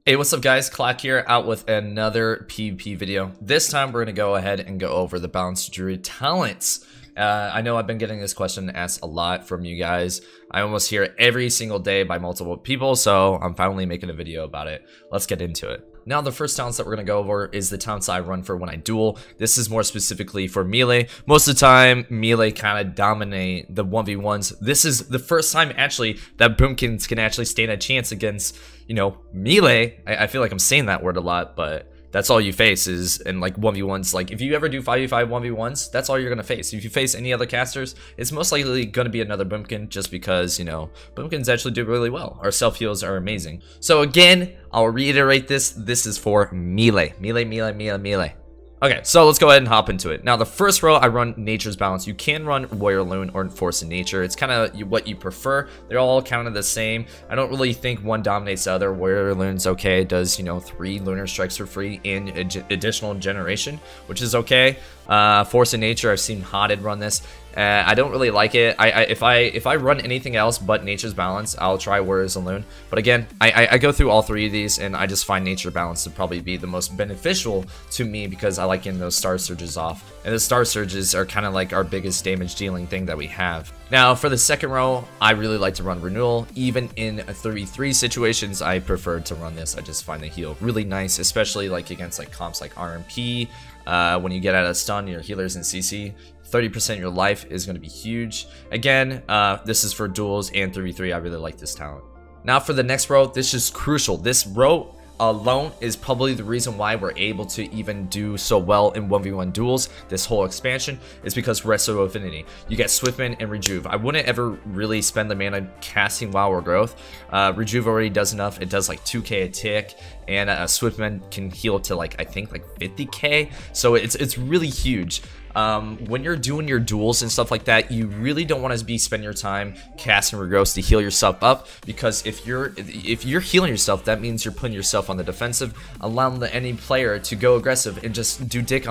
Hey, what's up guys? Clack here, out with another PvP video. This time we're going to go ahead and go over the balanced Druid talents. I know I've been getting this question asked a lot from you guys. I almost hear it every single day by multiple people, so I'm finally making a video about it. Let's get into it. Now, the first talents that we're going to go over is the talents I run for when I duel. This is more specifically for melee. Most of the time, melee kind of dominate the 1v1s. This is the first time, actually, that boomkins can actually stand a chance against, you know, melee. I feel like I'm saying that word a lot, but that's all you face is in like 1v1s. Like if you ever do 5v5 1v1s, that's all you're gonna face. If you face any other casters, it's most likely gonna be another boomkin, just because, you know, boomkins actually do really well. Our self heals are amazing. So again, I'll reiterate this. This is for melee. Melee. Okay, so let's go ahead and hop into it. Now, the first row, I run Nature's Balance. You can run Warrior Loon or Force in Nature. It's kind of what you prefer. They're all kind of the same. I don't really think one dominates the other. Warrior Loon's okay. It does, you know, 3 Lunar Strikes for free and additional generation, which is okay. Force in Nature, I've seen Hotted run this. I don't really like it. If I run anything else but Nature's Balance, I'll try Warriors and Loon. But again, I go through all 3 of these, and I just find Nature Balance to probably be the most beneficial to me because I like getting those Star Surges off. And the Star Surges are kind of like our biggest damage dealing thing that we have. Now, for the second row, I really like to run Renewal. Even in 3v3 situations, I prefer to run this. I just find the heal really nice, especially like against like comps like RMP. When you get out of stun, your healers in CC, 30% of your life is going to be huge. Again, this is for duels and 3v3. I really like this talent. Now for the next row, this is crucial. This row alone is probably the reason why we're able to even do so well in 1v1 duels. This whole expansion is because Resto Affinity. You get Swiftman and Rejuve. I wouldn't ever really spend the mana casting WoW or Growth. Rejuve already does enough. It does like 2k a tick, and Swiftman can heal to like, I think like 50k. So it's really huge. When you're doing your duels and stuff like that, you really don't want to be spending your time casting Regrowth to heal yourself up, because if you're healing yourself, that means you're putting yourself on the defensive, allowing the enemy player to go aggressive and just do dick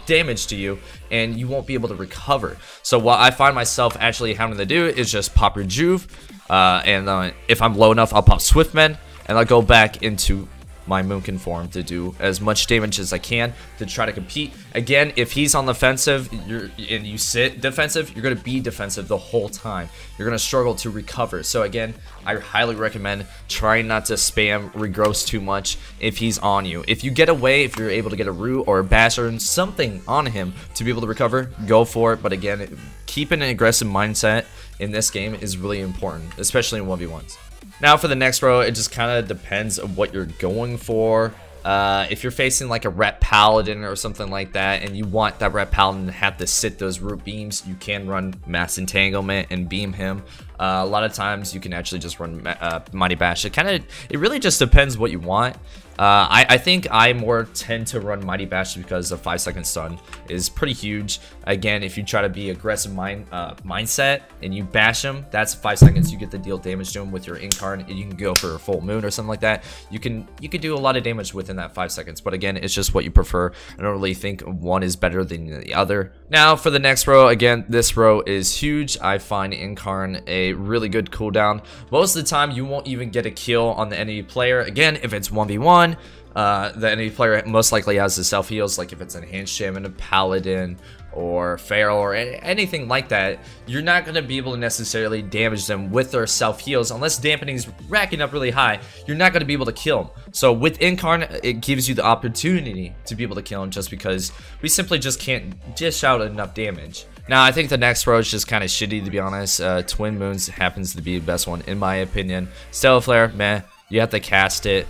damage to you, and you won't be able to recover. So what I find myself actually having to do is just pop Rejuve, and if I'm low enough, I'll pop Swiftman, and I'll go back into my Moonkin form to do as much damage as I can to try to compete. Again, if he's on the offensive and you sit defensive, you're going to be defensive the whole time. You're going to struggle to recover. So again, I highly recommend trying not to spam Regrowth too much if he's on you. If you get away, if you're able to get a root or a bash or something on him to be able to recover, go for it. But again, keeping an aggressive mindset in this game is really important, especially in 1v1s. Now for the next row, it just kind of depends on what you're going for. If you're facing like a Ret Paladin or something like that, and you want that Ret Paladin to have to sit those root beams, you can run Mass Entanglement and beam him. A lot of times you can actually just run Mighty Bash. It really just depends what you want. I think I more tend to run Mighty Bash because the 5-second stun is pretty huge. Again, if you try to be aggressive mindset and you bash him, that's 5 seconds. You get to deal damage to him with your Incarn, and you can go for a full moon or something like that. You can do a lot of damage within that 5 seconds. But again, it's just what you prefer. I don't really think one is better than the other. Now for the next row, again, this row is huge. I find Incarn a really good cooldown. Most of the time, you won't even get a kill on the enemy player. Again, if it's 1v1, the enemy player most likely has the self heals. Like if it's an Enhanced Shaman, a Paladin, or Feral, or anything like that, you're not going to be able to necessarily damage them with their self heals unless dampening is racking up really high. You're not going to be able to kill them. So with Incarn, it gives you the opportunity to be able to kill them, just because we simply just can't dish out enough damage. Now, I think the next row is just kind of shitty, to be honest. Twin Moons happens to be the best one, in my opinion. Stellar Flare, meh. You have to cast it.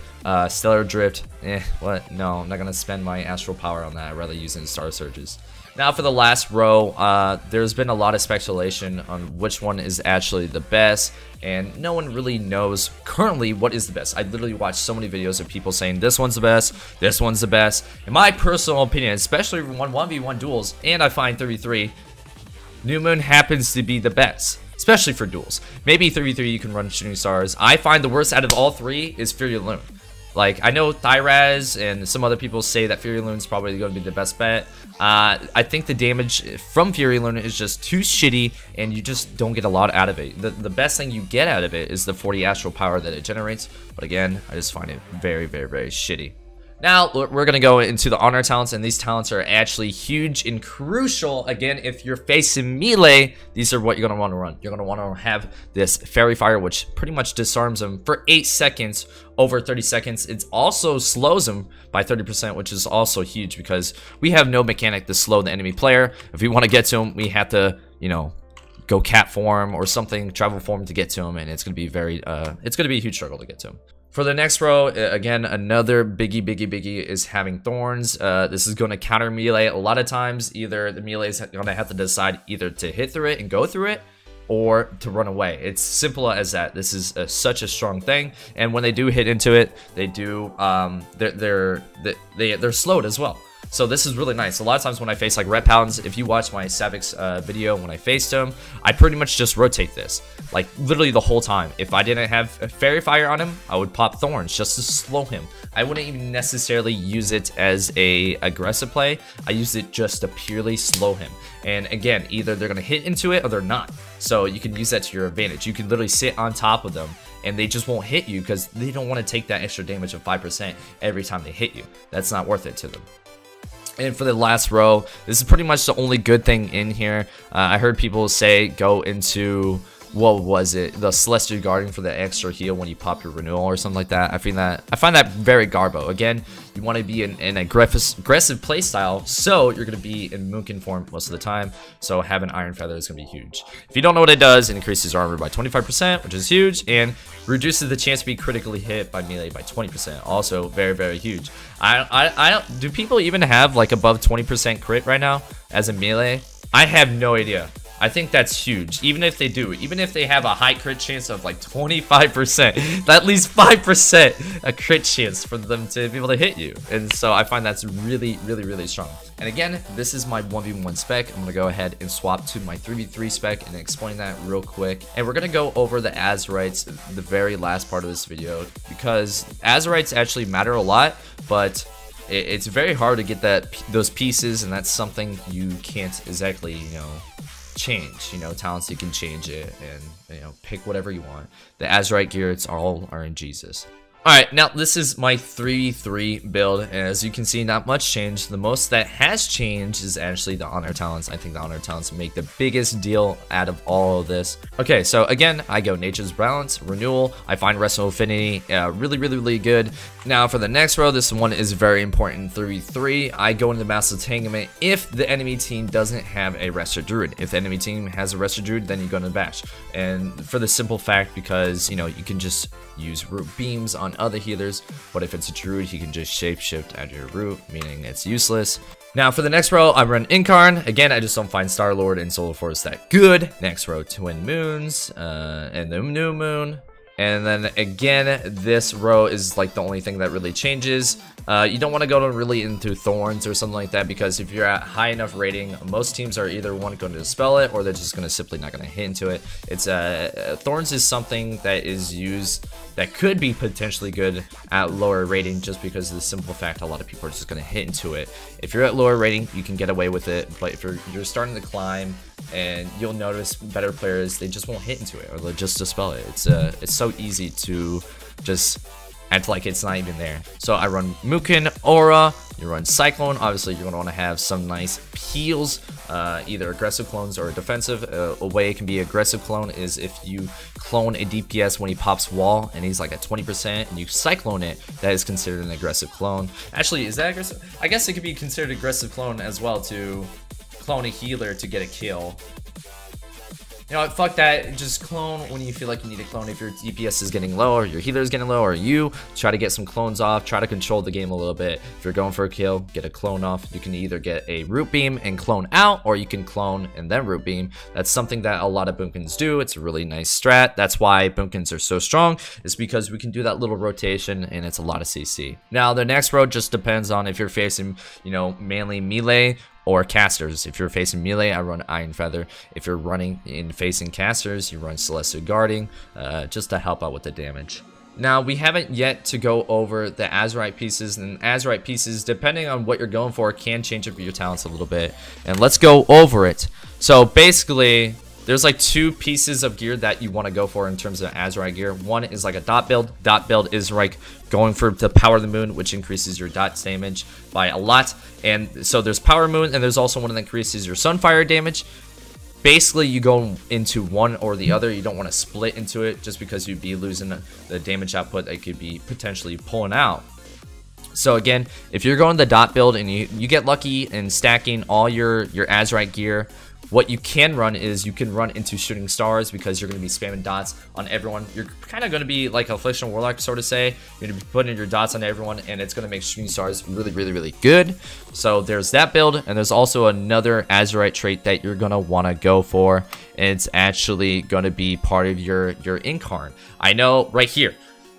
Stellar Drift, what? No, I'm not going to spend my Astral Power on that. I'd rather use it in Star Surges. Now for the last row, there's been a lot of speculation on which one is actually the best, and no one really knows currently what is the best. I literally watched so many videos of people saying this one's the best, this one's the best. In my personal opinion, especially when 1v1 duels, and I find 3v3, New Moon happens to be the best, especially for duels. Maybe 3v3 you can run Shooting Stars. I find the worst out of all 3 is Fury Loon. Like, I know Thyraz and some other people say that Fury Loon's probably going to be the best bet. I think the damage from Fury Loon is just too shitty, and you just don't get a lot out of it. The best thing you get out of it is the 40 astral power that it generates, but again, I just find it very, very, very shitty. Now, we're going to go into the honor talents, and these talents are actually huge and crucial. Again, if you're facing melee, these are what you're going to want to run. You're going to want to have this Fairy Fire, which pretty much disarms them for 8 seconds, over 30 seconds. It also slows them by 30%, which is also huge because we have no mechanic to slow the enemy player. If we want to get to him, we have to, you know, go cat form or something, travel form to get to him, and it's going to be it's going to be a huge struggle to get to him. For the next row, again, another biggie is having thorns. This is going to counter melee. A lot of times, either the melee is going to have to decide either to hit through it and go through it, or to run away. It's simple as that. This is such a strong thing, and when they do hit into it, they do they're slowed as well. So this is really nice. A lot of times when I face like Red Pounds, if you watch my Savix video when I faced him, I pretty much just rotate this. Like literally the whole time. If I didn't have a Fairy Fire on him, I would pop Thorns just to slow him. I wouldn't even necessarily use it as a aggressive play. I used it just to purely slow him. And again, either they're gonna hit into it or they're not. So you can use that to your advantage. You can literally sit on top of them and they just won't hit you because they don't want to take that extra damage of 5% every time they hit you. That's not worth it to them. And for the last row, this is pretty much the only good thing in here. I heard people say go into, what was it, the Celestial Guardian for the extra heal when you pop your renewal or something like that. I find that very garbo. Again, you want to be in an aggressive playstyle, so you're going to be in Moonkin form most of the time. So having Iron Feather is going to be huge. If you don't know what it does, it increases armor by 25%, which is huge, and reduces the chance to be critically hit by melee by 20%. Also very, very huge. Do people even have like above 20% crit right now as a melee? I have no idea. I think that's huge. Even if they do, even if they have a high crit chance of like 25%, at least 5% a crit chance for them to be able to hit you. And so I find that's really, really, really strong. And again, this is my 1v1 spec. I'm gonna go ahead and swap to my 3v3 spec and explain that real quick. And we're gonna go over the Azerites, the very last part of this video, because Azerites actually matter a lot, but it's very hard to get those pieces, and that's something you can't exactly, you know, change. You know, talents, you can change it and, you know, pick whatever you want. The Azerite gear, it's all RNGesus. Alright, now this is my 3-3 build, and as you can see, not much changed. The most that has changed is actually the honor talents. I think the honor talents make the biggest deal out of all of this. Okay, so again, I go Nature's Balance, Renewal. I find Rest of Affinity really, really, really good. Now for the next row, this one is very important, 3-3. I go into the Massive Entanglement if the enemy team doesn't have a Restored Druid. If the enemy team has a Restored Druid, then you go into Bash. And for the simple fact, because, you know, you can just use root beams on other healers, but if it's a Druid, he can just shapeshift out of your root, meaning it's useless. Now for the next row, I run Incarn. Again, I just don't find Star-Lord and Solar Force that good. Next row, Twin Moons, and the New Moon. And then again, this row is like the only thing that really changes. You don't want to go really into Thorns or something like that, because if you're at high enough rating, most teams are either going to dispel it or they're just going to simply not going to hit into it. It's Thorns is something that is used that could be potentially good at lower rating, just because of the simple fact a lot of people are just going to hit into it. If you're at lower rating, you can get away with it, but if you're starting to climb, and you'll notice better players, they just won't hit into it or they'll just dispel it. It's so easy to just act like it's not even there. So I run Mukin, Aura, you run Cyclone. Obviously you're going to want to have some nice heals, either aggressive clones or defensive. A way it can be aggressive clone is if you clone a DPS when he pops wall and he's like at 20% and you Cyclone it, that is considered an aggressive clone. Actually, is that aggressive? I guess it could be considered aggressive clone as well to clone a healer to get a kill. You know what, fuck that, just clone when you feel like you need to clone. If your DPS is getting low or your healer is getting low, or you try to get some clones off, try to control the game a little bit. If you're going for a kill, get a clone off. You can either get a root beam and clone out, or you can clone and then root beam. That's something that a lot of boomkins do. It's a really nice strat. That's why boomkins are so strong, is because we can do that little rotation and it's a lot of CC. Now the next row just depends on if you're facing, you know, mainly melee or casters. If you're facing melee, I run Iron Feather. If you're running in facing casters, you run Celestial Guarding, just to help out with the damage. Now, we haven't yet to go over the Azerite pieces, and Azerite pieces, depending on what you're going for, can change up your talents a little bit. And let's go over it. So basically, there's like 2 pieces of gear that you want to go for in terms of Azerite gear. One is like a dot build. Dot build is like going for the Power of the Moon, which increases your dot damage by a lot. And so there's Power Moon, and there's also one that increases your Sunfire damage. Basically, you go into one or the other. You don't want to split into it just because you'd be losing the damage output that could be potentially pulling out. So again, if you're going the dot build and you get lucky in stacking all your Azerite gear, what you can run is you can run into shooting stars because you're going to be spamming dots on everyone. You're kind of going to be like Affliction Warlock, sort of say. You're going to be putting your dots on everyone, and it's going to make shooting stars really, really, really good. So there's that build, and there's also another Azerite trait that you're going to want to go for, and it's actually going to be part of your Incarn. I know right here,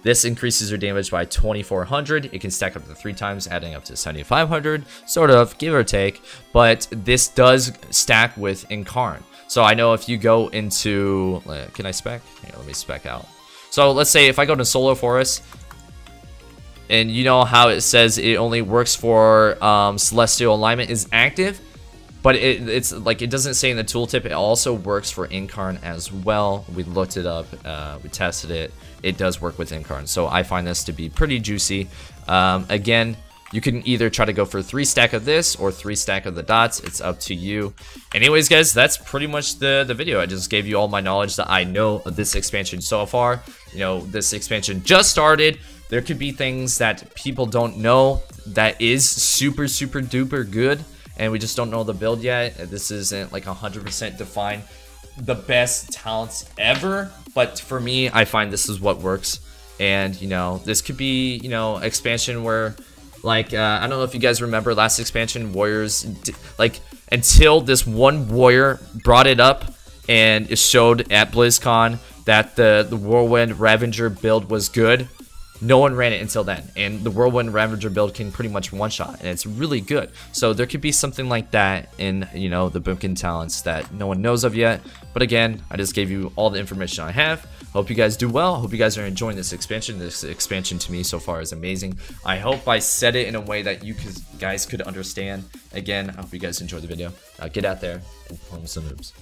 this increases your damage by 2400. It can stack up to 3 times, adding up to 7500, sort of, give or take. But this does stack with Incarn. So I know if you go into... Can I spec? Here, let me spec out. So let's say if I go to Solar Forest, and you know how it says it only works for Celestial Alignment is active, but it's like it doesn't say in the tooltip. It also works for Incarn as well. We looked it up. We tested it. It does work with Incarn. So I find this to be pretty juicy. Again, you can either try to go for 3 stack of this or 3 stack of the dots. It's up to you. Anyways, guys, that's pretty much the video. I just gave you all my knowledge that I know of this expansion so far. You know, this expansion just started. There could be things that people don't know that is super, super duper good, and we just don't know the build yet. This isn't like 100% defined the best talents ever, but for me, I find this is what works. And you know, this could be, you know, expansion where like I don't know if you guys remember last expansion, warriors like until this one warrior brought it up and it showed at BlizzCon that the Whirlwind Ravager build was good. No one ran it until then, and the Whirlwind Ravager build can pretty much one-shot, and it's really good. So there could be something like that in, you know, the Boomkin talents that no one knows of yet. But again, I just gave you all the information I have. Hope you guys do well. Hope you guys are enjoying this expansion. This expansion to me so far is amazing. I hope I said it in a way that you guys could understand. Again, I hope you guys enjoyed the video. Now get out there and home some moves.